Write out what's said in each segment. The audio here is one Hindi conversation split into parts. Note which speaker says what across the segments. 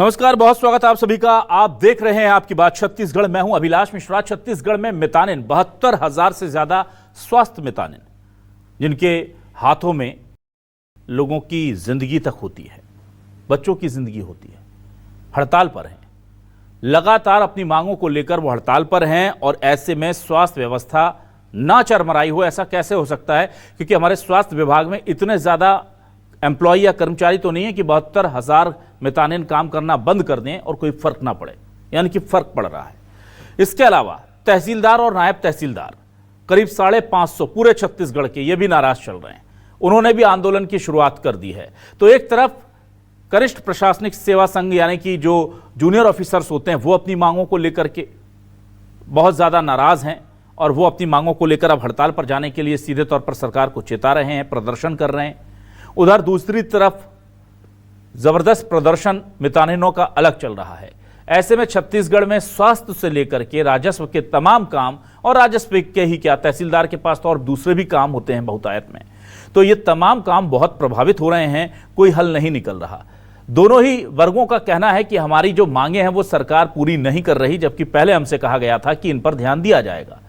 Speaker 1: नमस्कार, बहुत स्वागत है आप सभी का। आप देख रहे हैं आपकी बात छत्तीसगढ़। मैं हूं अभिलाष मिश्रा। छत्तीसगढ़ में मितानिन 72,000 से ज्यादा स्वास्थ्य मितानिन जिनके हाथों में लोगों की जिंदगी तक होती है, बच्चों की जिंदगी होती है, हड़ताल पर हैं। लगातार अपनी मांगों को लेकर वो हड़ताल पर हैं और ऐसे में स्वास्थ्य व्यवस्था ना चरमराई हो, ऐसा कैसे हो सकता है? क्योंकि हमारे स्वास्थ्य विभाग में इतने ज्यादा एम्प्लॉय या कर्मचारी तो नहीं है कि 72,000 मितानिन काम करना बंद कर दें और कोई फर्क ना पड़े, यानी कि फर्क पड़ रहा है। इसके अलावा तहसीलदार और नायब तहसीलदार करीब 550 पूरे छत्तीसगढ़ के, ये भी नाराज चल रहे हैं। उन्होंने भी आंदोलन की शुरुआत कर दी है। तो एक तरफ कनिष्ठ प्रशासनिक सेवा संघ यानी कि जो जूनियर ऑफिसर्स होते हैं वो अपनी मांगों को लेकर के बहुत ज्यादा नाराज हैं और वो अपनी मांगों को लेकर अब हड़ताल पर जाने के लिए सीधे तौर पर सरकार को चेता रहे हैं, प्रदर्शन कर रहे हैं। उधर दूसरी तरफ जबरदस्त प्रदर्शन मितानिनों का अलग चल रहा है। ऐसे में छत्तीसगढ़ में स्वास्थ्य से लेकर के राजस्व के तमाम काम, और राजस्व के ही क्या, तहसीलदार के पास तो और दूसरे भी काम होते हैं बहुतायत में, तो ये तमाम काम बहुत प्रभावित हो रहे हैं, कोई हल नहीं निकल रहा। दोनों ही वर्गों का कहना है कि हमारी जो मांगे हैं वो सरकार पूरी नहीं कर रही, जबकि पहले हमसे कहा गया था कि इन पर ध्यान दिया जाएगा।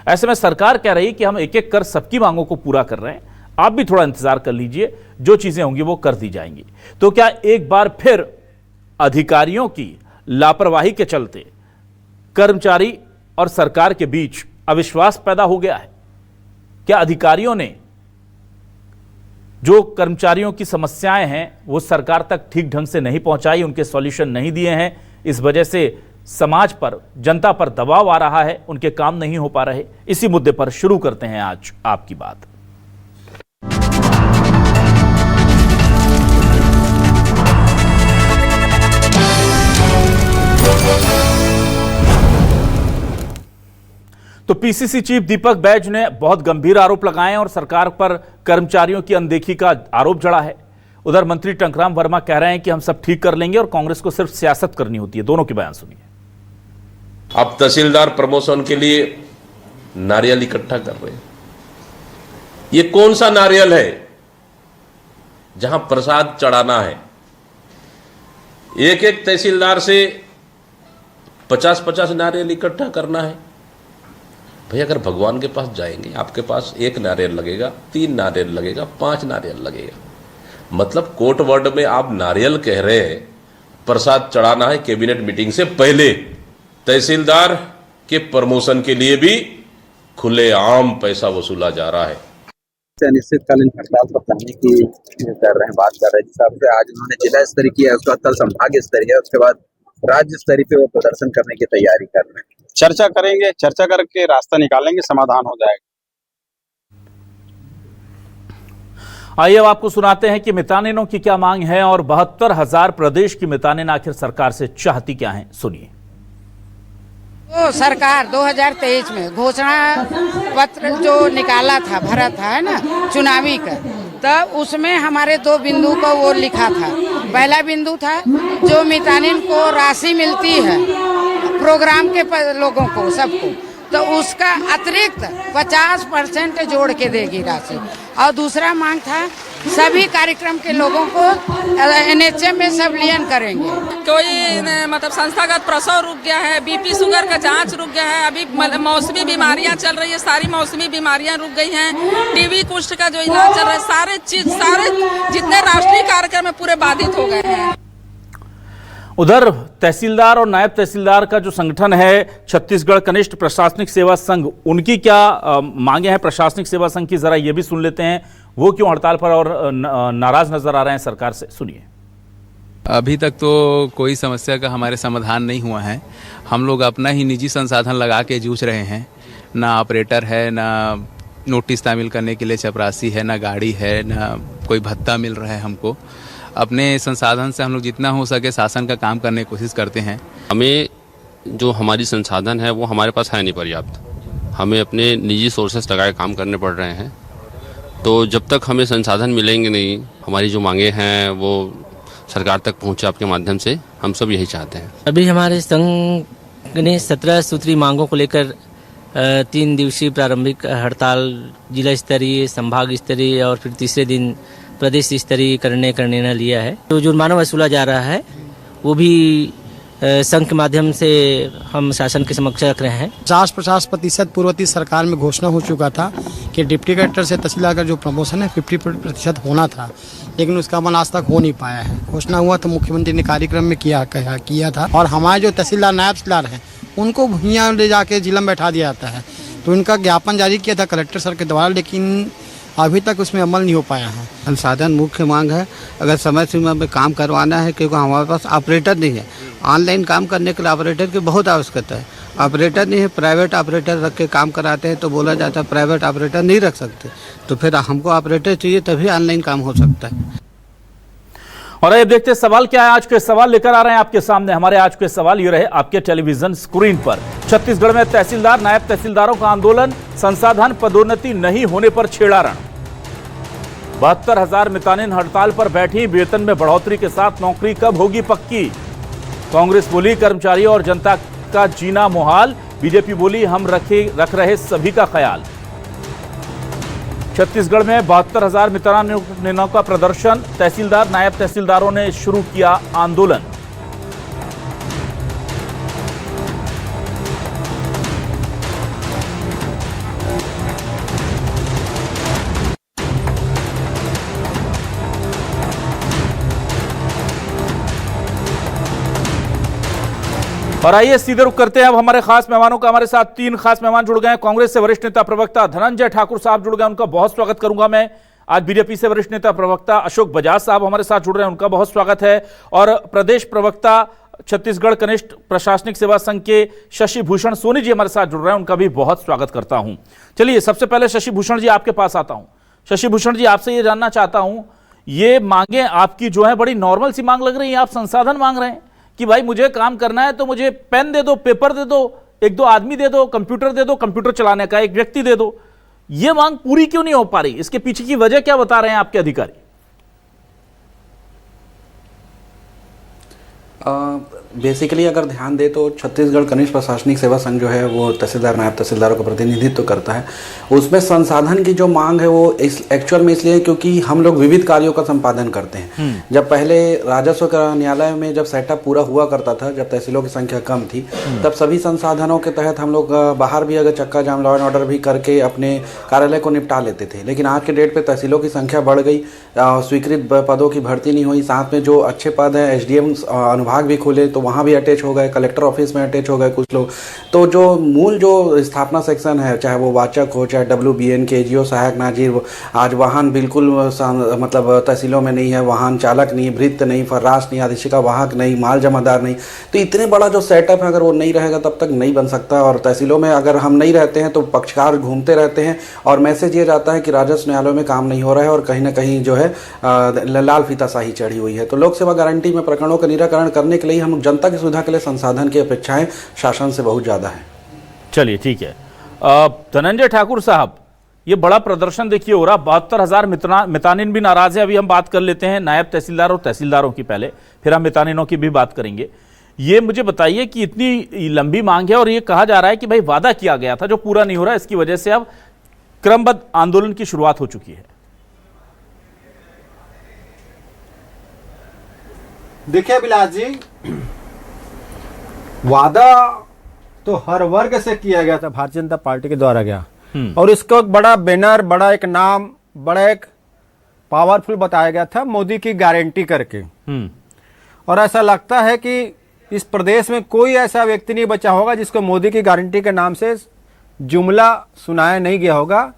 Speaker 1: ऐसे में सरकार कह रही कि हम एक एक कर सबकी मांगों को पूरा कर रहे हैं, आप भी थोड़ा इंतजार कर लीजिए, जो चीजें होंगी वो कर दी जाएंगी। तो क्या एक बार फिर अधिकारियों की लापरवाही के चलते कर्मचारी और सरकार के बीच अविश्वास पैदा हो गया है? क्या अधिकारियों ने जो कर्मचारियों की समस्याएं हैं वो सरकार तक ठीक ढंग से नहीं पहुंचाई, उनके सॉल्यूशन नहीं दिए हैं, इस वजह से समाज पर, जनता पर दबाव आ रहा है, उनके काम नहीं हो पा रहे? इसी मुद्दे पर शुरू करते हैं आज आपकी बात। तो पीसीसी चीफ दीपक बैज ने बहुत गंभीर आरोप लगाए और सरकार पर कर्मचारियों की अनदेखी का आरोप जड़ा है। उधर मंत्री टंकराम वर्मा कह रहे हैं कि हम सब ठीक कर लेंगे और कांग्रेस को सिर्फ सियासत करनी होती है। दोनों के बयान सुनिए।
Speaker 2: आप तहसीलदार प्रमोशन के लिए नारियल इकट्ठा कर रहे हैं। ये कौन सा नारियल है जहां प्रसाद चढ़ाना है? एक एक तहसीलदार से 50-50 नारियल इकट्ठा करना है। भाई अगर भगवान के पास जाएंगे, आपके पास 1 नारियल लगेगा, 3 नारियल लगेगा, 5 नारियल लगेगा। मतलब कोर्ट वर्ड में आप नारियल कह रहे हैं, प्रसाद चढ़ाना है कैबिनेट मीटिंग से पहले। तहसीलदार के प्रमोशन के लिए भी खुलेआम पैसा वसूला जा रहा है।
Speaker 3: अनिश्चितकालीन हड़ताल पर जाने की कर रहे हैं, बात कर रहे हैं। जिस हिसाब से आज उन्होंने जिला स्तरीय किया है, उसके बाद कल संभाग स्तरीय है, उसके बाद राज्य स्तरीय पे वो प्रदर्शन करने की तैयारी कर रहे हैं।
Speaker 4: चर्चा करेंगे, चर्चा करके रास्ता निकालेंगे, समाधान हो जाएगा।
Speaker 1: आइए अब आपको सुनाते हैं कि मितानिनों की क्या मांग है और 72,000 प्रदेश की मितानिन आखिर सरकार से चाहती क्या है, सुनिए।
Speaker 5: तो सरकार 2023 में घोषणा पत्र जो निकाला था, भरा था, है ना, चुनावी का, तब उसमें हमारे 2 बिंदु को वो लिखा था। पहला बिंदु था जो मितानिन को राशि मिलती है प्रोग्राम के लोगों को, सबको, तो उसका अतिरिक्त 50% जोड़ के देगी राशि। और दूसरा मांग था सभी कार्यक्रम के लोगों को एनएचएम में संलग्न करेंगे।
Speaker 6: कोई मतलब संस्थागत प्रसव रुक गया है, बीपी शुगर का जांच रुक गया है, अभी मौसमी बीमारियां चल रही है, सारी मौसमी बीमारियां रुक गई हैं, टीबी कुष्ठ का जो इलाज चल रहा है, सारे जितने राष्ट्रीय कार्यक्रम है पूरे बाधित हो गए हैं।
Speaker 1: उधर तहसीलदार और नायब तहसीलदार का जो संगठन है छत्तीसगढ़ कनिष्ठ प्रशासनिक सेवा संघ, उनकी क्या मांगे हैं प्रशासनिक सेवा संघ की, जरा ये भी सुन लेते हैं। वो क्यों हड़ताल पर और नाराज नजर आ रहे हैं सरकार से, सुनिए।
Speaker 7: अभी तक तो कोई समस्या का हमारे समाधान नहीं हुआ है। हम लोग अपना ही निजी संसाधन लगा के जूझ रहे हैं। ना ऑपरेटर है, ना नोटिस तामील करने के लिए चपरासी है, ना गाड़ी है, ना कोई भत्ता मिल रहा है हमको। अपने संसाधन से हम लोग जितना हो सके शासन का काम करने की कोशिश करते हैं।
Speaker 8: हमें जो हमारी संसाधन है वो हमारे पास है नहीं पर्याप्त। हमें अपने निजी सोर्सेस लगा के काम करने पड़ रहे हैं। तो जब तक हमें संसाधन मिलेंगे नहीं, हमारी जो मांगे हैं वो सरकार तक पहुंचे आपके माध्यम से, हम सब यही चाहते हैं।
Speaker 9: अभी हमारे संघ ने 17 सूत्री मांगों को लेकर 3 दिवसीय प्रारंभिक हड़ताल जिला स्तरीय, संभाग स्तरीय और फिर तीसरे दिन प्रदेश स्तरीय करने का निर्णय लिया है। तो जुर्माना वसूला जा रहा है वो भी संघ के माध्यम से हम शासन के समक्ष रख रहे हैं।
Speaker 10: 50% पूर्ववर्ती सरकार में घोषणा हो चुका था कि डिप्टी कलेक्टर से तहसीलदार का जो प्रमोशन है 50% होना था, लेकिन उसका अमल आज तक हो नहीं पाया है। घोषणा हुआ तो मुख्यमंत्री ने कार्यक्रम में किया था, और हमारे जो तहसीलदार नायब तहसीलदार हैं उनको यहाँ ले जाके जिला में बैठा दिया जाता है। तो इनका ज्ञापन जारी किया था कलेक्टर सर के द्वारा, लेकिन अभी तक उसमें अमल नहीं हो पाया है।
Speaker 11: संसाधन मुख्य मांग है, अगर समय सीमा में काम करवाना है, क्योंकि हमारे पास ऑपरेटर नहीं है। ऑनलाइन काम करने के लिए ऑपरेटर की बहुत आवश्यकता है। ऑपरेटर नहीं है, प्राइवेट ऑपरेटर रख के काम कराते हैं, तो बोला जाता है प्राइवेट ऑपरेटर नहीं रख सकते, तो फिर हमको ऑपरेटर चाहिए तभी ऑनलाइन काम हो सकता है।
Speaker 1: और अब देखते सवाल क्या है। आज के सवाल लेकर आ रहे हैं आपके सामने। हमारे आज के सवाल ये रहे आपके टेलीविजन स्क्रीन पर। छत्तीसगढ़ में तहसीलदार नायब तहसीलदारों का आंदोलन, संसाधन पदोन्नति नहीं होने पर छेड़ा रण। 72,000 मितानिन हड़ताल पर बैठी, वेतन में बढ़ोतरी के साथ नौकरी कब होगी पक्की। कांग्रेस बोली कर्मचारियों और जनता का जीना मुहाल, बीजेपी बोली हम रख रहे सभी का ख्याल। छत्तीसगढ़ में 72,000 मितानिनों का प्रदर्शन, तहसीलदार नायब तहसीलदारों ने शुरू किया आंदोलन। और आइए सीधे रुख करते हैं अब हमारे खास मेहमानों का। हमारे साथ 3 खास मेहमान जुड़ गए हैं। कांग्रेस से वरिष्ठ नेता प्रवक्ता धनंजय ठाकुर साहब जुड़ गए, उनका बहुत स्वागत करूंगा मैं। आज बीजेपी से वरिष्ठ नेता प्रवक्ता अशोक बजाज साहब हमारे साथ जुड़ रहे हैं, उनका बहुत स्वागत है। और प्रदेश प्रवक्ता छत्तीसगढ़ कनिष्ठ प्रशासनिक सेवा संघ के शशि भूषण सोनी जी हमारे साथ जुड़ रहे हैं, उनका भी बहुत स्वागत करता हूं। चलिए सबसे पहले शशि भूषण जी आपके पास आता हूं। शशि भूषण जी, आपसे ये जानना चाहता हूं, ये मांगे आपकी जो है बड़ी नॉर्मल सी मांग लग रही है। आप संसाधन मांग रहे हैं कि भाई मुझे काम करना है तो मुझे पेन दे दो, पेपर दे दो, 1-2 आदमी दे दो, कंप्यूटर दे दो, कंप्यूटर चलाने का एक व्यक्ति दे दो। यह मांग पूरी क्यों नहीं हो पा रही? इसके पीछे की वजह क्या बता रहे हैं आपके अधिकारी?
Speaker 12: बेसिकली अगर ध्यान दे तो छत्तीसगढ़ कनिष्ठ प्रशासनिक सेवा संघ जो है वो तहसीलदार नायब तहसीलदारों का प्रतिनिधित्व करता है। उसमें संसाधन की जो मांग है वो एक्चुअल में इसलिए क्योंकि हम लोग विविध कार्यों का संपादन करते हैं। जब पहले राजस्व न्यायालय में जब सेटअप पूरा हुआ करता था, जब तहसीलों की संख्या कम थी, तब सभी संसाधनों के तहत हम लोग बाहर भी अगर चक्का जाम लॉ एंड ऑर्डर भी करके अपने कार्यालय को निपटा लेते थे। लेकिन आज के डेट पे तहसीलों की संख्या बढ़ गई, स्वीकृत पदों की भर्ती नहीं हुई, साथ में जो अच्छे पद हैं एसडीएम अनुभाग भी खोले तो वहाँ भी अटैच हो गए, कलेक्टर ऑफिस में अटैच हो गए कुछ लोग। तो जो मूल जो स्थापना सेक्शन है, चाहे वो वाचक हो, चाहे WBN के एजीओ सहायक नाजिर, आज वाहन बिल्कुल मतलब तहसीलों में नहीं है, वाहन चालक नहीं, भृत्य नहीं, फर्राश नहीं, आदेशिका वाहक नहीं, माल जमादार नहीं। तो इतने बड़ा जो सेटअप है अगर वो नहीं रहेगा तब तक नहीं बन सकता। और तहसीलों में अगर हम नहीं रहते हैं तो पक्षकार घूमते रहते हैं और मैसेज ये जाता है कि राजस्व न्यायालयों में काम नहीं हो रहा है और कहीं ना कहीं जो है लाल फीताशाही चढ़ी हुई है। तो लोक सेवा गारंटी में प्रकरणों का निराकरण करने के लिए हम जनता की सुविधा के लिए संसाधन की अपेक्षाएं शासन से बहुत ज्यादा है।
Speaker 1: चलिए ठीक है। धनंजय ठाकुर साहब, ये बड़ा प्रदर्शन देखिए हो रहा, 72,000 मितानिन भी नाराज है। अभी हम बात कर लेते हैं नायब तहसीलदार और तहसीलदारों की पहले, फिर हम मितानिनों की भी बात करेंगे। ये मुझे बताइए कि इतनी लंबी मांग है और ये कहा जा रहा है कि भाई वादा किया गया था जो पूरा नहीं हो रहा, इसकी वजह से अब क्रमबद्ध आंदोलन की शुरुआत हो चुकी है।
Speaker 13: देखिए अभिलाष जी, वादा तो हर वर्ग से किया गया था, भारतीय जनता पार्टी के द्वारा गया, और इसको एक बड़ा बैनर, बड़ा एक नाम, बड़ा एक पावरफुल बताया गया था, मोदी की गारंटी करके। और ऐसा लगता है कि इस प्रदेश में कोई ऐसा व्यक्ति नहीं बचा होगा जिसको मोदी की गारंटी के नाम से जुमला सुनाया नहीं गया होगा।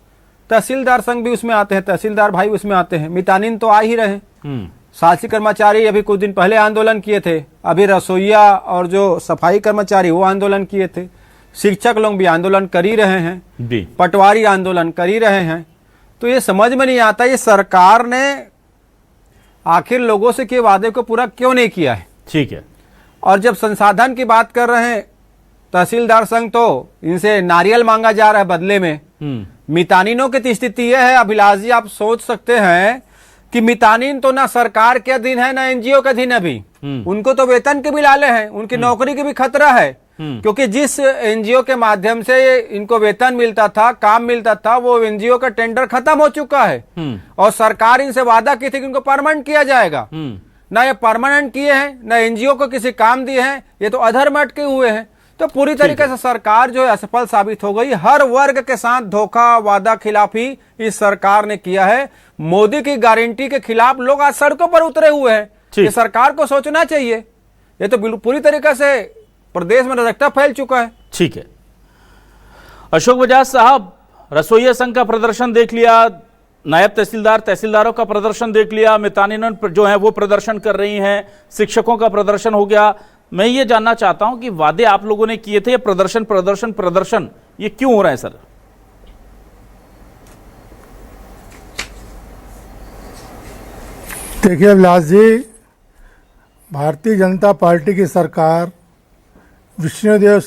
Speaker 13: तहसीलदार संघ भी उसमें आते हैं, तहसीलदार भाई उसमें आते हैं, मितानिन तो आ ही रहे। शासकीय कर्मचारी अभी कुछ दिन पहले आंदोलन किए थे, अभी रसोईया और जो सफाई कर्मचारी वो आंदोलन किए थे, शिक्षक लोग भी आंदोलन कर ही रहे हैं, पटवारी आंदोलन कर ही रहे हैं। तो ये समझ में नहीं आता ये सरकार ने आखिर लोगों से किए वादे को पूरा क्यों नहीं किया है।
Speaker 1: ठीक है।
Speaker 13: और जब संसाधन की बात कर रहे हैं तहसीलदार संघ, तो इनसे नारियल मांगा जा रहा है बदले में। मितानिनों की स्थिति यह है अभिलाष जी, आप सोच सकते हैं कि मितानिन तो ना सरकार के अधीन है ना एनजीओ के अधीन, अभी उनको तो वेतन के भी लाले हैं, उनकी नौकरी की भी खतरा है। क्योंकि जिस एनजीओ के माध्यम से इनको वेतन मिलता था, काम मिलता था, वो एनजीओ का टेंडर खत्म हो चुका है और सरकार इनसे वादा की थी कि उनको परमानेंट किया जाएगा। ना ये परमानेंट किए हैं, ना एनजीओ को किसी काम दिए हैं, ये तो अधर में अटके हुए हैं। तो पूरी तरीके से सरकार जो है असफल साबित हो गई। हर वर्ग के साथ धोखा, वादा खिलाफी इस सरकार ने किया है। मोदी की गारंटी के खिलाफ लोग आज सड़कों पर उतरे हुए हैं। ये सरकार को सोचना चाहिए। ये तो पूरी तरीके से प्रदेश में अराजकता फैल चुका है।
Speaker 1: ठीक है, अशोक बजाज साहब, रसोइया संघ का प्रदर्शन देख लिया, नायब तहसीलदारों का प्रदर्शन देख लिया, मितानिन जो है वो प्रदर्शन कर रही हैं, शिक्षकों का प्रदर्शन हो गया। मैं ये जानना चाहता हूं कि वादे आप लोगों ने किए थे, प्रदर्शन ये क्यों हो रहा है सर?
Speaker 14: देखिए अभिलाष जी, भारतीय जनता पार्टी की सरकार विष्णुदेव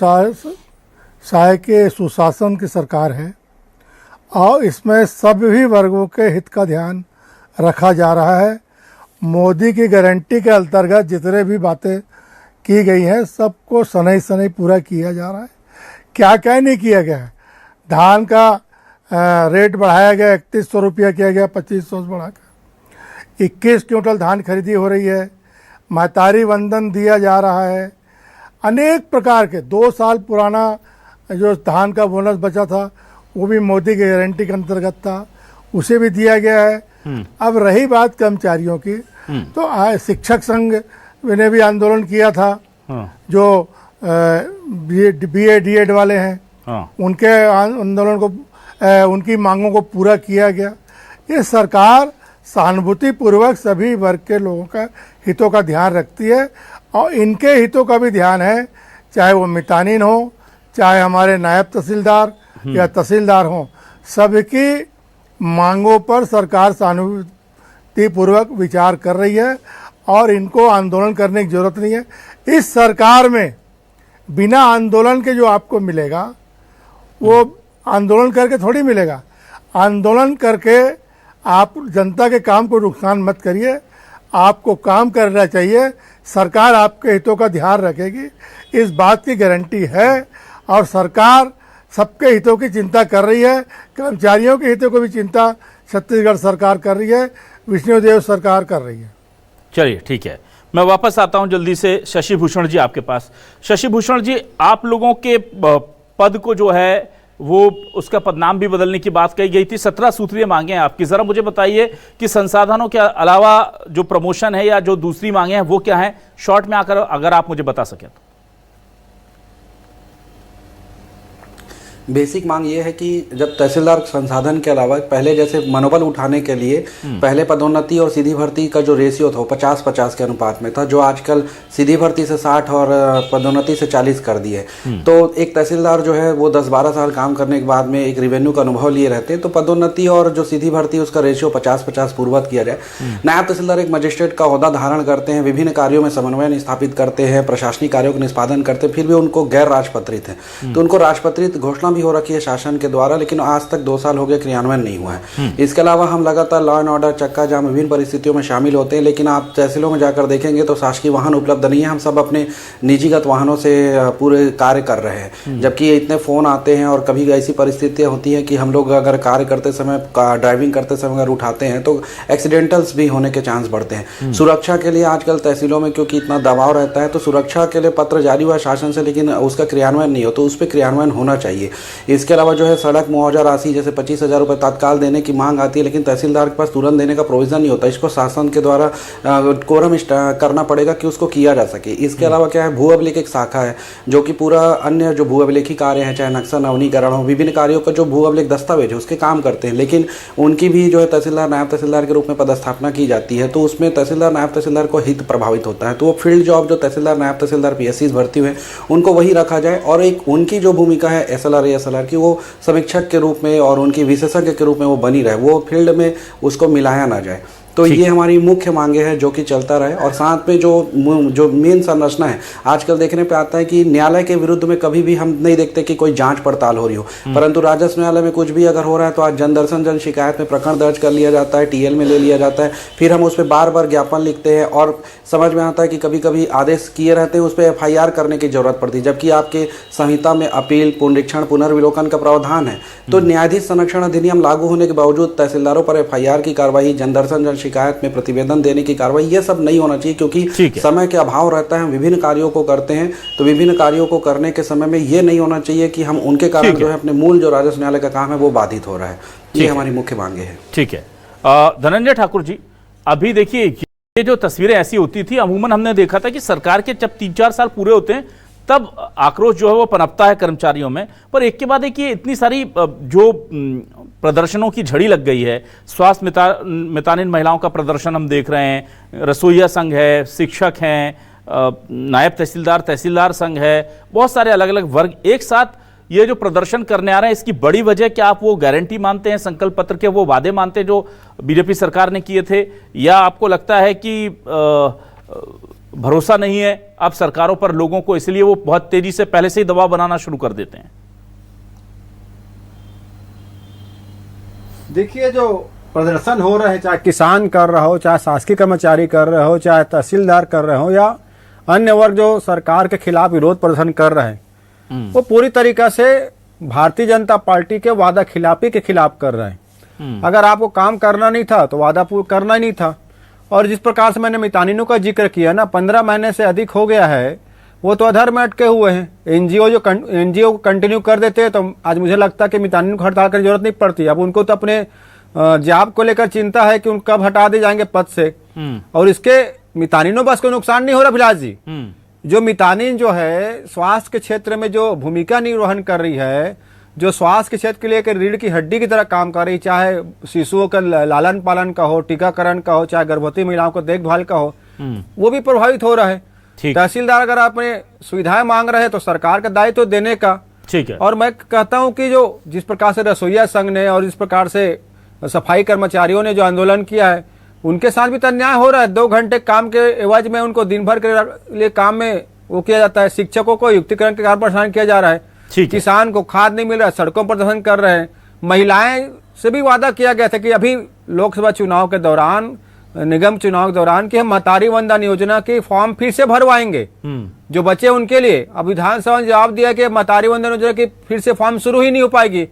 Speaker 14: साय के सुशासन की सरकार है और इसमें सभी वर्गों के हित का ध्यान रखा जा रहा है। मोदी की गारंटी के अंतर्गत जितने भी बातें की गई हैं सबको सनई पूरा किया जा रहा है। क्या क्या नहीं किया गया है। धान का रेट बढ़ाया गया, 3100 रुपया किया गया, 2500 बढ़ाकर 21 क्विंटल धान खरीदी हो रही है। महतारी वंदन दिया जा रहा है। अनेक प्रकार के 2 साल पुराना जो धान का बोनस बचा था वो भी मोदी की गारंटी के अंतर्गत था, उसे भी दिया गया है। अब रही बात कर्मचारियों की, तो शिक्षक संघ ने भी आंदोलन किया था। जो BA DED वाले हैं उनके आंदोलन को, उनकी मांगों को पूरा किया गया। ये सरकार सहानुभूतिपूर्वक सभी वर्ग के लोगों का हितों का ध्यान रखती है और इनके हितों का भी ध्यान है, चाहे वो मितानिन हो, चाहे हमारे नायब तहसीलदार या तहसीलदार हों, सबकी मांगों पर सरकार सहानुभूतिपूर्वक विचार कर रही है और इनको आंदोलन करने की जरूरत नहीं है। इस सरकार में बिना आंदोलन के जो आपको मिलेगा वो आंदोलन करके थोड़ी मिलेगा। आंदोलन करके आप जनता के काम को नुकसान मत करिए, आपको काम करना चाहिए। सरकार आपके हितों का ध्यान रखेगी, इस बात की गारंटी है और सरकार सबके हितों की चिंता कर रही है। कर्मचारियों के हितों को भी चिंता छत्तीसगढ़ सरकार कर रही है, विष्णुदेव सरकार कर रही है।
Speaker 1: चलिए ठीक है, मैं वापस आता हूं जल्दी से शशि भूषण जी आपके पास। शशि भूषण जी, आप लोगों के पद को जो है वो उसका पदनाम भी बदलने की बात कही गई थी। 17 सूत्रीय मांगे हैं आपकी। जरा मुझे बताइए कि संसाधनों के अलावा जो प्रमोशन है या जो दूसरी मांगे हैं वो क्या है, शॉर्ट में आकर अगर आप मुझे बता सकें तो।
Speaker 12: बेसिक मांग ये है कि जब तहसीलदार संसाधन के अलावा पहले जैसे मनोबल उठाने के लिए पहले पदोन्नति और सीधी भर्ती का जो रेशियो था वो 50-50 के अनुपात में था, जो आजकल सीधी भर्ती से 60 और पदोन्नति से 40 कर दिए। तो एक तहसीलदार जो है वो 10-12 साल काम करने के बाद में एक रिवेन्यू का अनुभव लिए रहते हैं, तो पदोन्नति और जो सीधी भर्ती उसका रेशियो 50-50 पूर्वक किया जाए। नायब तहसीलदार एक मजिस्ट्रेट का ओहदा धारण करते हैं, विभिन्न कार्यों में समन्वय स्थापित करते हैं, प्रशासनिक कार्यों का निष्पादन करते हैं, फिर भी उनको गैर राजपत्रित है। तो उनको राजपत्रित घोषणा भी हो रखी है शासन के द्वारा, लेकिन आज तक 2 साल हो गए क्रियान्वयन नहीं हुआ है। इसके अलावा हम लगातार लॉ एंड ऑर्डर चक्का जाम विभिन्न परिस्थितियों में शामिल होते हैं, लेकिन आप तहसीलों में जाकर देखेंगे तो शासकीय वाहन उपलब्ध नहीं है। हम सब अपने निजीगत वाहनों से पूरे कार्य कर रहे हैं, जबकि इतने फोन आते हैं और कभी ऐसी परिस्थितियां होती हैं कि हम लोग अगर कार्य करते समय, ड्राइविंग करते समय अगर उठाते हैं तो एक्सीडेंटल्स भी होने के चांस बढ़ते हैं। सुरक्षा के लिए आजकल तहसीलों में क्योंकि इतना दबाव रहता है, तो सुरक्षा के लिए पत्र जारी हुआ शासन से, लेकिन उसका क्रियान्वयन नहीं हो, तो उस पर क्रियान्वयन होना चाहिए। इसके अलावा जो है सड़क मुआवजा राशि जैसे 25,000 रुपये तत्काल देने की मांग आती है, लेकिन तहसीलदार के पास तुरंत देने का प्रोविजन नहीं होता। इसको शासन के द्वारा कोरम करना पड़ेगा कि उसको किया जा सके। इसके अलावा क्या है, भू अभिलेख एक शाखा है जो कि पूरा अन्य जो भू अभिलेखी कार्य है, चाहे नक्शा नवीनीकरण हो, विभिन्न कार्यों का जो भू अभिलेख दस्तावेज है उसके काम करते हैं, लेकिन उनकी भी जो है तहसीलदार नायब तहसीलदार के रूप में पदस्थापना की जाती है, तो उसमें तहसीलदार नायब तहसीलदार को हित प्रभावित होता है। तो वो फील्ड जॉब जो तहसीलदार नायब तहसीलदार PSCs भर्ती हुए उनको वही रखा जाए और एक उनकी जो भूमिका है SLR ASLR की वो समीक्षक के रूप में और उनकी विशेषज्ञ के रूप में वो बनी रहे, वो फील्ड में उसको मिलाया ना जाए। तो ये हमारी मुख्य मांगे हैं जो कि चलता रहे। और साथ में जो मेन संरचना है, आजकल देखने पे आता है कि न्यायालय के विरुद्ध में कभी भी हम नहीं देखते कि कोई जांच पड़ताल हो रही हो, परंतु राजस्व न्यायालय में कुछ भी अगर हो रहा है तो आज जन दर्शन जन शिकायत में प्रकरण दर्ज कर लिया जाता है, TL में ले लिया जाता है, फिर हम उस पर बार बार ज्ञापन लिखते हैं और समझ में आता है कि कभी कभी आदेश किए रहते हैं, उस पर FIR करने की जरूरत पड़ती है, जबकि आपके संहिता में अपील, पुनरीक्षण, पुनर्विलोकन का प्रावधान है। तो न्यायाधीश संरक्षण अधिनियम लागू होने के बावजूद तहसीलदारों पर FIR की कार्रवाई, जन दर्शन जन शिकायत में प्रतिवेदन देने की कार्रवाई, ये सब नहीं होना चाहिए, क्योंकि समय के अभाव रहता है। हम विभिन्न कार्यों को करते हैं, तो विभिन्न कार्यों को करने के समय में ये नहीं होना चाहिए कि हम उनके कारण जो है अपने मूल जो राजस्व न्यायालय का काम है वो बाधित हो रहा है। ये हमारी मुख्य मांगे हैं।
Speaker 1: ठीक है। धनंजय ठाकुर जी, अभी देखिए ये जो तस्वीरें ऐसी होती थी, अमूमन हमने देखा था कि सरकार के जब 3-4 साल पूरे होते हैं तब आक्रोश जो है वो पनपता है कर्मचारियों में, पर एक के बाद एक ये इतनी सारी जो प्रदर्शनों की झड़ी लग गई है। स्वास्थ्य मितानिन महिलाओं का प्रदर्शन हम देख रहे हैं, रसोईया संघ है, शिक्षक हैं, नायब तहसीलदार संघ है, बहुत सारे अलग अलग वर्ग एक साथ ये जो प्रदर्शन करने आ रहे हैं। इसकी बड़ी वजह क्या आप वो गारंटी मानते हैं, संकल्प पत्र के वो वादे मानते हैं जो बीजेपी सरकार ने किए थे, या आपको लगता है कि भरोसा नहीं है अब सरकारों पर लोगों को, इसलिए वो बहुत तेजी से पहले से ही दबाव बनाना शुरू कर देते हैं?
Speaker 13: देखिए, जो प्रदर्शन हो रहे हैं, चाहे किसान कर रहा हो, चाहे शासकीय कर्मचारी कर रहे हो, चाहे तहसीलदार कर रहे हो, या अन्य वर्ग जो सरकार के खिलाफ विरोध प्रदर्शन कर रहे हैं, वो पूरी तरीका से भारतीय जनता पार्टी के वादा खिलाफी के खिलाफ कर रहे हैं। अगर आपको काम करना नहीं था तो वादा पूरा करना ही नहीं था। और जिस प्रकार से मैंने मितानिनों का जिक्र किया ना, 15 महीने से अधिक हो गया है, वो तो अधर में अटके हुए हैं। एनजीओ को कंटिन्यू कर देते तो आज मुझे लगता है कि मितानिनों को हड़ताल करने की जरूरत नहीं पड़ती। अब उनको तो अपने जॉब को लेकर चिंता है कि उन कब हटा दिए जाएंगे पद से। और इसके मितानिनों बस कोई नुकसान नहीं हो रहा अभिलाष जी। जो मितानिन जो है स्वास्थ्य के क्षेत्र में जो भूमिका निर्वहन कर रही है, जो स्वास्थ्य के क्षेत्र के लिए एक रीढ़ की हड्डी की तरह काम कर रही, चाहे शिशुओं का लालन पालन का हो, टीकाकरण का हो, चाहे गर्भवती महिलाओं को देखभाल का हो, वो भी प्रभावित हो रहा है। तहसीलदार अगर अपने सुविधाएं मांग रहे हैं तो सरकार का दायित्व तो देने का। ठीक है। और मैं कहता हूं कि जो जिस प्रकार से रसोईया संघ ने और जिस प्रकार से सफाई कर्मचारियों ने जो आंदोलन किया है, उनके साथ भी तो अन्याय हो रहा है। 2 घंटे काम के एवज में उनको दिन भर के लिए काम में वो किया जाता है। शिक्षकों को युक्तिकरण के कारण परेशान किया जा रहा है। किसान को खाद नहीं मिल रहा है, सड़कों पर प्रदर्शन कर रहे हैं। महिलाएं से भी वादा किया गया था कि अभी लोकसभा चुनाव के दौरान, निगम चुनाव के दौरान, कि हम महतारी वंदन योजना के फॉर्म फिर से भरवाएंगे जो बचे उनके लिए। अब विधानसभा ने जवाब दिया कि महतारी वंदन योजना की फिर से फॉर्म शुरू ही नहीं हो पाएगी।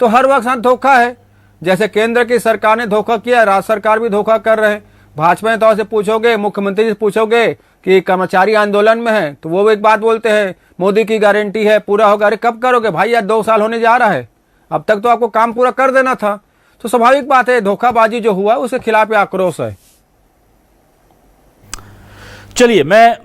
Speaker 13: तो हर वक्त साथ धोखा है। जैसे केंद्र की सरकार ने धोखा किया, राज्य सरकार भी धोखा कर रहे हैं। भाजपा नेताओं से पूछोगे, मुख्यमंत्री से पूछोगे कि कर्मचारी आंदोलन में है, तो वो एक बात बोलते हैं, मोदी की गारंटी है पूरा होगा। अरे कब करोगे भाई, यार 2 साल होने जा रहा है, अब तक तो आपको काम पूरा कर देना था। तो स्वाभाविक बात है, धोखाबाजी जो हुआ उसके खिलाफ आक्रोश है।
Speaker 1: चलिए, मैं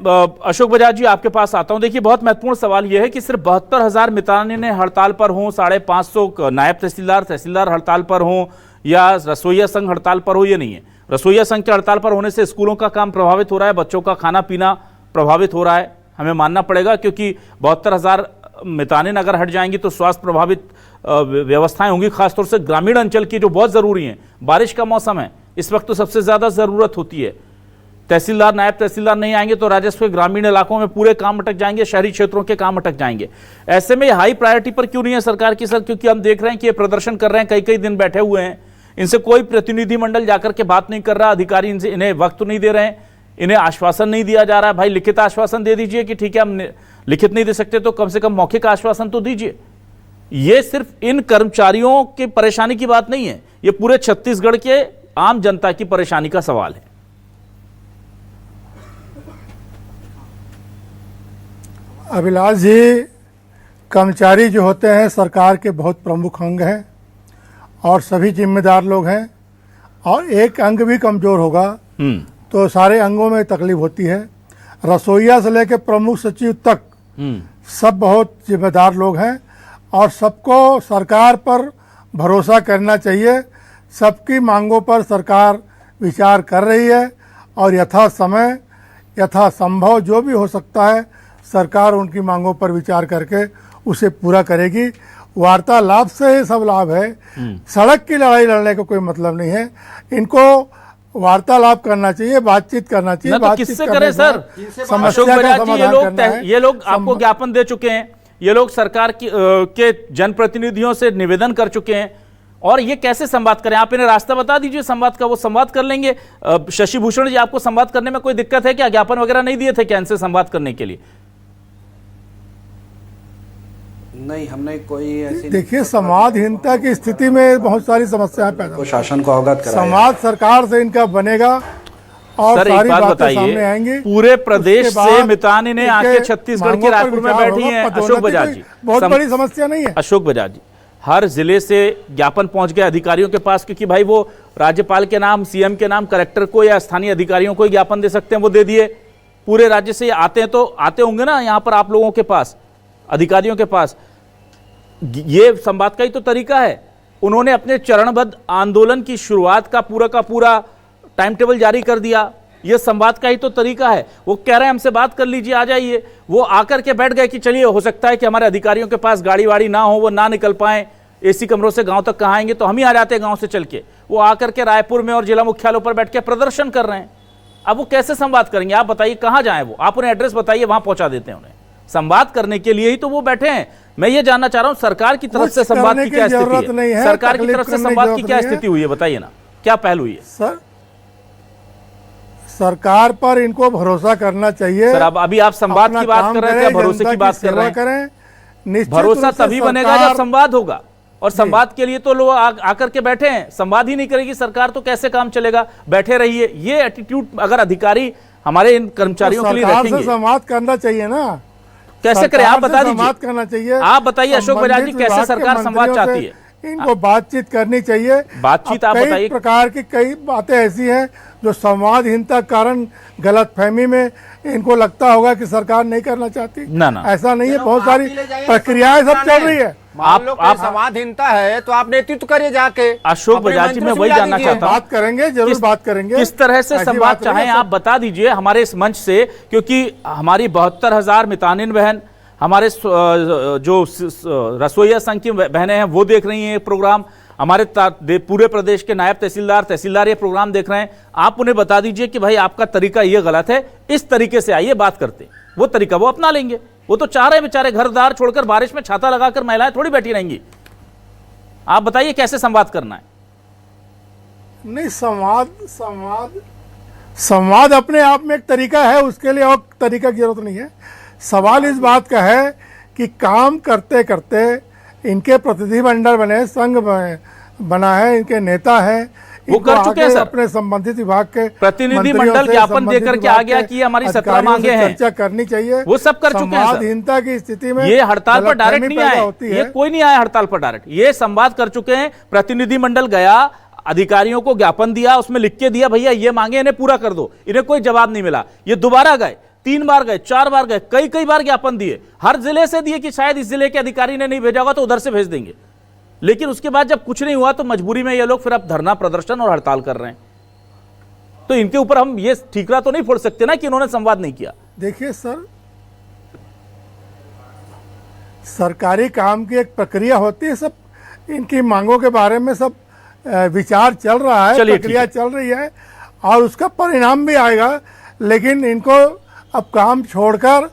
Speaker 1: अशोक बजाज जी आपके पास आता हूं। देखिए, बहुत महत्वपूर्ण सवाल यह है कि सिर्फ 72,000 मितानिन हड़ताल पर हों, 550 नायब तहसीलदार हड़ताल पर हों, या रसोईया संघ हड़ताल पर हो, ये नहीं है। रसोईया संघ के हड़ताल पर होने से स्कूलों का काम प्रभावित हो रहा है, बच्चों का खाना पीना प्रभावित हो रहा है, हमें मानना पड़ेगा, क्योंकि 72,000 मितानिन अगर हट जाएंगी तो स्वास्थ्य प्रभावित व्यवस्थाएं होंगी, खासतौर से ग्रामीण अंचल की जो बहुत ज़रूरी हैं। बारिश का मौसम है, इस वक्त तो सबसे ज़्यादा ज़रूरत होती है। तहसीलदार, नायब तहसीलदार नहीं आएंगे तो राजस्व के ग्रामीण इलाकों में पूरे काम अटक जाएंगे, शहरी क्षेत्रों के काम अटक जाएंगे। ऐसे में ये हाई प्रायोरिटी पर क्यों नहीं है सरकार की? सर, क्योंकि हम देख रहे हैं कि ये प्रदर्शन कर रहे हैं, कई दिन बैठे हुए हैं, इनसे कोई प्रतिनिधिमंडल जाकर के बात नहीं कर रहा, अधिकारी इनसे इन्हें वक्त नहीं दे रहे हैं, इन्हें आश्वासन नहीं दिया जा रहा है। भाई लिखित आश्वासन दे दीजिए कि ठीक है, हम लिखित नहीं दे सकते तो कम से कम मौखिक आश्वासन तो दीजिए। ये सिर्फ इन कर्मचारियों की परेशानी की बात नहीं है, ये पूरे छत्तीसगढ़ के आम जनता की परेशानी का सवाल है।
Speaker 14: अभिलाष जी, कर्मचारी जो होते हैं सरकार के बहुत प्रमुख अंग हैं और सभी जिम्मेदार लोग हैं, और एक अंग भी कमजोर होगा तो सारे अंगों में तकलीफ होती है। रसोईया से लेकर प्रमुख सचिव तक सब बहुत जिम्मेदार लोग हैं और सबको सरकार पर भरोसा करना चाहिए। सबकी मांगों पर सरकार विचार कर रही है और यथा समय यथा संभव जो भी हो सकता है सरकार उनकी मांगों पर विचार करके उसे पूरा करेगी। वार्तालाप से ही सब लाभ है, सड़क की लड़ाई लड़ने का कोई मतलब नहीं है। इनको वार्तालाप करना चाहिए, बातचीत करना चाहिए।
Speaker 1: तो किससे करें सर? अशोक बजाज जी, ये लोग आपको ज्ञापन दे चुके हैं, ये लोग सरकार के जनप्रतिनिधियों से निवेदन कर चुके हैं, और ये कैसे संवाद करें? आप इन्हें रास्ता बता दीजिए संवाद का, वो संवाद कर लेंगे। शशि भूषण जी, आपको संवाद करने में कोई दिक्कत है क्या? ज्ञापन वगैरह नहीं दिए थे क्या इनसे संवाद करने के लिए?
Speaker 12: नहीं, हमने कोई ऐसी
Speaker 14: देखिए, समाजहीनता की स्थिति में बहुत सारी समस्याएं पैदा
Speaker 12: को शासन को अवगत कराया।
Speaker 14: समाज सरकार से इनका बनेगा और
Speaker 1: सर,
Speaker 14: सारी
Speaker 1: एक बात
Speaker 14: बातें सामने
Speaker 1: बताइए,
Speaker 14: आएंगी।
Speaker 1: पूरे प्रदेश
Speaker 14: उसके
Speaker 1: से
Speaker 14: बाद
Speaker 1: मितानी ने आके
Speaker 14: इनके
Speaker 1: छत्तीसगढ़ के
Speaker 14: मांगों पर
Speaker 1: रायपुर में
Speaker 14: विचार
Speaker 1: बैठी
Speaker 14: होगा।
Speaker 1: हैं।
Speaker 14: पदोन्नति
Speaker 1: अशोक बजाज जी,
Speaker 14: बहुत बड़ी समस्या नहीं है।
Speaker 1: अशोक बजाज जी, हर जिले से ज्ञापन पहुंच गया अधिकारियों के पास, क्योंकि भाई वो राज्यपाल के नाम, सीएम के नाम, कलेक्टर को या स्थानीय अधिकारियों को ज्ञापन दे सकते हैं, वो दे दिए। पूरे राज्य से आते हैं तो आते होंगे ना यहाँ पर आप लोगों के पास, अधिकारियों के पास। ये संवाद का ही तो तरीका है। उन्होंने अपने चरणबद्ध आंदोलन की शुरुआत का पूरा टाइम टेबल जारी कर दिया। ये संवाद का ही तो तरीका है। वो कह रहे हैं हमसे बात कर लीजिए, आ जाइए। वो आकर के बैठ गए कि चलिए, हो सकता है कि हमारे अधिकारियों के पास गाड़ी वाड़ी ना हो, वो ना निकल पाए, एसी कमरों से गांव तक कहाँ आएंगे, तो हम ही आ जाते हैं गांव से चल के। वो आकर के रायपुर में और जिला मुख्यालयों पर बैठ के प्रदर्शन कर रहे हैं। अब वो कैसे संवाद करेंगे? आप बताइए, कहाँ जाएं वो? आप उन्हें एड्रेस बताइए, वहां पहुंचा देते हैं उन्हें। संवाद करने के लिए ही तो वो बैठे हैं। मैं ये जानना चाह रहा हूं, सरकार की तरफ से संवाद की क्या स्थिति है? सरकार की तरफ से संवाद की क्या स्थिति हुई है, बताइए ना, क्या पहल हुई है?
Speaker 14: सरकार पर इनको भरोसा करना चाहिए।
Speaker 1: सर, अब अभी आप संवाद की बात कर रहे थे, भरोसे की बात कर रहे हैं। भरोसा तभी बनेगा जब संवाद होगा, और संवाद के लिए तो लोग आकर के बैठे हैं। संवाद ही नहीं करेगी सरकार तो कैसे काम चलेगा? बैठे रहिए, ये एटीट्यूड अगर अधिकारी हमारे इन कर्मचारियों के लिए रखेंगे।
Speaker 14: संवाद करना चाहिए ना,
Speaker 1: कैसे करें आप बता दीजिए।
Speaker 14: संवाद करना चाहिए।
Speaker 1: आप बताइए अशोक बजाज जी, कैसे सरकार संवाद चाहती है?
Speaker 14: इनको बातचीत करनी चाहिए।
Speaker 1: बातचीत आप बताइए।
Speaker 14: कई प्रकार की कई बातें ऐसी हैं जो संवादहीनता कारण गलतफहमी में इनको लगता होगा कि सरकार नहीं करना चाहती।
Speaker 1: ना
Speaker 14: ऐसा नहीं है, बहुत सारी प्रक्रियाएं सब चल रही है।
Speaker 13: आप संवादहीनता है तो आप नेतृत्व करिए जाके।
Speaker 1: अशोक बजाज जी, मैं वही जानना चाहता हूं,
Speaker 14: बात करेंगे, जरूर बात करेंगे।
Speaker 1: किस तरह से संवाद चाहें आप बता दीजिए हमारे इस मंच से, क्योंकि हमारी 72,000 मितानिन बहन, हमारे जो रसोईया संघ की बहनें हैं वो देख रही हैं ये प्रोग्राम, हमारे पूरे प्रदेश के नायब तहसीलदार ये प्रोग्राम देख रहे हैं। आप उन्हें बता दीजिए कि भाई आपका तरीका ये गलत है, इस तरीके से आइए बात करते। वो तरीका वो अपना लेंगे। वो तो चाह रहे हैं बेचारे, घर द्वार छोड़कर बारिश में छाता लगाकर महिलाएं थोड़ी बैठी रहेंगी। आप बताइए कैसे संवाद करना है?
Speaker 14: नहीं, संवाद अपने आप में एक तरीका है, उसके लिए और तरीका की जरूरत नहीं है। सवाल इस बात का है कि काम करते करते इनके प्रतिनिधिमंडल बने, संघ बना है, इनके नेता हैं,
Speaker 1: वो कर चुके हैं सर।
Speaker 14: अपने संबंधित विभाग के
Speaker 1: प्रतिनिधिमंडल ज्ञापन देकर के आ गया कि हमारी 17 मांगे हैं,
Speaker 14: चर्चा करनी चाहिए।
Speaker 1: वो सब कर चुके हैं।
Speaker 14: संवादहीनता की स्थिति में
Speaker 1: ये हड़ताल पर डायरेक्ट नहीं आए, ये कोई नहीं आया हड़ताल पर डायरेक्ट, ये संवाद कर चुके हैं। प्रतिनिधिमंडल गया, अधिकारियों को ज्ञापन दिया, उसमें लिख के दिया भैया ये मांगे इन्हें पूरा कर दो। इन्हें कोई जवाब नहीं मिला। ये दोबारा गए, 3 बार गए, 4 बार गए, कई बार ज्ञापन दिए, हर जिले से दिए कि शायद इस जिले के अधिकारी ने नहीं भेजा होगा तो उधर से भेज देंगे। लेकिन उसके बाद जब कुछ नहीं हुआ तो मजबूरी में ये लोग फिर अब धरना प्रदर्शन और हड़ताल कर रहे हैं। तो इनके ऊपर हम ये ठीकरा तो नहीं फोड़ सकते ना कि इन्होंने संवाद नहीं किया।
Speaker 14: देखिए सर, सरकारी काम की एक प्रक्रिया होती है, सब इनकी मांगों के बारे में सब विचार चल रहा है, प्रक्रिया चल रही है और उसका परिणाम भी आएगा। लेकिन इनको अब काम छोड़कर,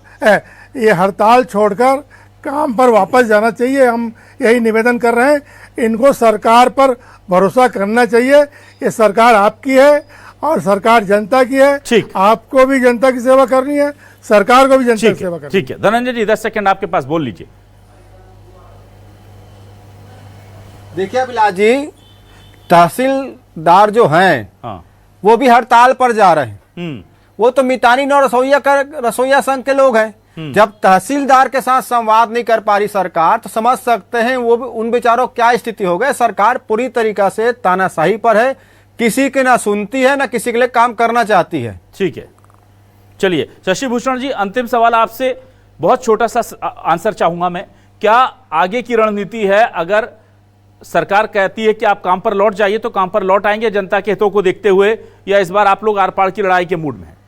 Speaker 14: ये हड़ताल छोड़कर काम पर वापस जाना चाहिए। हम यही निवेदन कर रहे हैं, इनको सरकार पर भरोसा करना चाहिए। ये सरकार आपकी है और सरकार जनता की है।
Speaker 1: ठीक,
Speaker 14: आपको भी जनता की सेवा करनी है, सरकार को भी जनता की सेवा करनी है।
Speaker 1: ठीक है धनंजय जी, 10 सेकंड आपके पास, बोल लीजिए।
Speaker 13: देखिए अभिलाष जी, तहसीलदार जो हैं वो भी हड़ताल पर जा रहे हैं। वो तो मितानिन और रसोईया संघ के लोग हैं। जब तहसीलदार के साथ संवाद नहीं कर पा रही सरकार, तो समझ सकते हैं वो उन बेचारों क्या स्थिति हो गई। सरकार पूरी तरीका से तानाशाही पर है, किसी की ना सुनती है ना किसी के लिए काम करना चाहती है।
Speaker 1: ठीक है, चलिए शशि भूषण जी, अंतिम सवाल आपसे, बहुत छोटा सा आंसर चाहूंगा मैं। क्या आगे की रणनीति है? अगर सरकार कहती है कि आप काम पर लौट जाइए तो काम पर लौट आएंगे जनता के हितों को देखते हुए, या इस बार आप लोग आर पार की लड़ाई के मूड में हैं?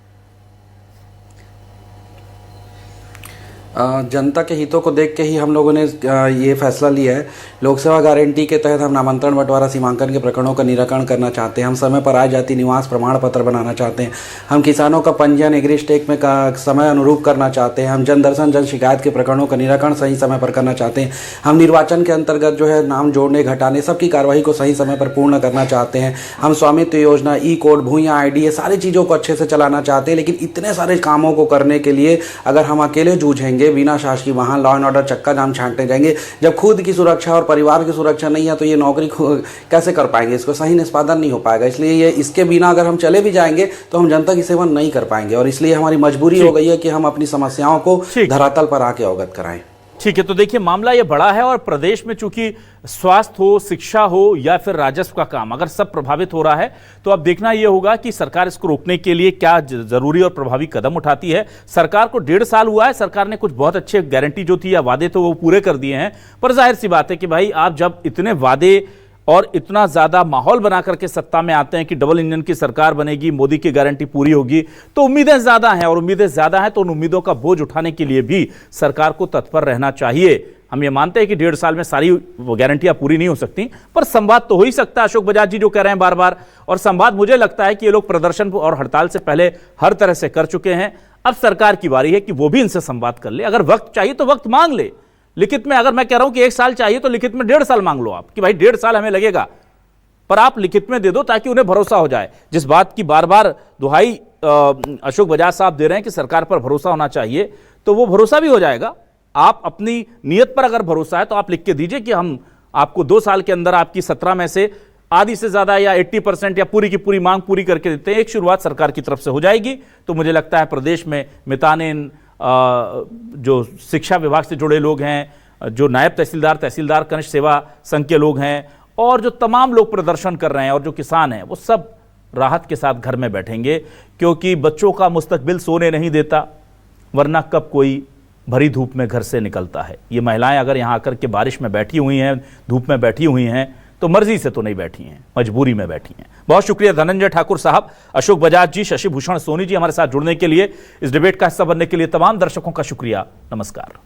Speaker 12: जनता के हितों को देख के ही हम लोगों ने ये फैसला लिया है। लोक सेवा गारंटी के तहत हम नामांतरण बंटवारा सीमांकन के प्रकरणों का निराकरण करना चाहते हैं। हम समय पर आय जाति निवास प्रमाण पत्र बनाना चाहते हैं। हम किसानों का पंजीयन एग्रीस्टेक में समय अनुरूप करना चाहते हैं। हम जन दर्शन जन शिकायत के प्रकरणों का निराकरण सही समय पर करना चाहते हैं। हम निर्वाचन के अंतर्गत जो है नाम जोड़ने घटाने सबकी कार्रवाई को सही समय पर पूर्ण करना चाहते हैं। हम स्वामित्व योजना, ई कोड, भूया ID, ये सारी चीज़ों को अच्छे से चलाना चाहते हैं। लेकिन इतने सारे कामों को करने के लिए अगर हम अकेले जूझेंगे जाएंगे बिना शासकीय वाहन, लॉ एंड ऑर्डर चक्का जाम छांटने जाएंगे, जब खुद की सुरक्षा और परिवार की सुरक्षा नहीं है तो ये नौकरी कैसे कर पाएंगे, इसको सही निष्पादन नहीं हो पाएगा। इसलिए ये इसके बिना अगर हम चले भी जाएंगे तो हम जनता की सेवा नहीं कर पाएंगे, और इसलिए हमारी मजबूरी हो गई है कि हम अपनी समस्याओं को धरातल पर आके अवगत कराएं।
Speaker 1: ठीक है, तो देखिए मामला ये बड़ा है और प्रदेश में चूंकि स्वास्थ्य हो, शिक्षा हो या फिर राजस्व का काम अगर सब प्रभावित हो रहा है तो अब देखना यह होगा कि सरकार इसको रोकने के लिए क्या जरूरी और प्रभावी कदम उठाती है। सरकार को 1.5 साल हुआ है, सरकार ने कुछ बहुत अच्छे गारंटी जो थी या वादे तो वो पूरे कर दिए हैं, पर जाहिर सी बात है कि भाई आप जब इतने वादे और इतना ज्यादा माहौल बना करके सत्ता में आते हैं कि डबल इंजन की सरकार बनेगी, मोदी की गारंटी पूरी होगी, तो उम्मीदें ज्यादा हैं, और उम्मीदें ज्यादा हैं तो उन उम्मीदों का बोझ उठाने के लिए भी सरकार को तत्पर रहना चाहिए। हम ये मानते हैं कि 1.5 साल में सारी गारंटियां पूरी नहीं हो सकती, पर संवाद तो हो ही सकता है। अशोक बजाज जी जो कह रहे हैं बार बार, और संवाद मुझे लगता है कि ये लोग प्रदर्शन और हड़ताल से पहले हर तरह से कर चुके हैं। अब सरकार की बारी है कि वो भी इनसे संवाद कर ले। अगर वक्त चाहिए तो वक्त मांग ले लिखित में। अगर मैं कह रहा हूं कि 1 साल चाहिए तो लिखित में 1.5 साल मांग लो आप कि भाई 1.5 साल हमें लगेगा, पर आप लिखित में दे दो ताकि उन्हें भरोसा हो जाए। जिस बात की बार बार दुहाई अशोक बजाज साहब दे रहे हैं कि सरकार पर भरोसा होना चाहिए, तो वो भरोसा भी हो जाएगा। आप अपनी नीयत पर अगर भरोसा है तो आप लिख के दीजिए कि हम आपको 2 साल के अंदर आपकी 17 में से आधी से ज्यादा या 80% या पूरी की पूरी मांग पूरी करके देते हैं। एक शुरुआत सरकार की तरफ से हो जाएगी तो मुझे लगता है प्रदेश में मितानिन, जो शिक्षा विभाग से जुड़े लोग हैं, जो नायब तहसीलदार कनिष्ठ सेवा संघ के लोग हैं, और जो तमाम लोग प्रदर्शन कर रहे हैं और जो किसान हैं, वो सब राहत के साथ घर में बैठेंगे, क्योंकि बच्चों का मुस्तकबिल सोने नहीं देता, वरना कब कोई भरी धूप में घर से निकलता है। ये महिलाएं अगर यहाँ आकर के बारिश में बैठी हुई हैं, धूप में बैठी हुई हैं, तो मर्जी से तो नहीं बैठी हैं, मजबूरी में बैठी हैं। बहुत शुक्रिया धनंजय ठाकुर साहब, अशोक बजाज जी, शशि भूषण सोनी जी हमारे साथ जुड़ने के लिए, इस डिबेट का हिस्सा बनने के लिए तमाम दर्शकों का शुक्रिया। नमस्कार।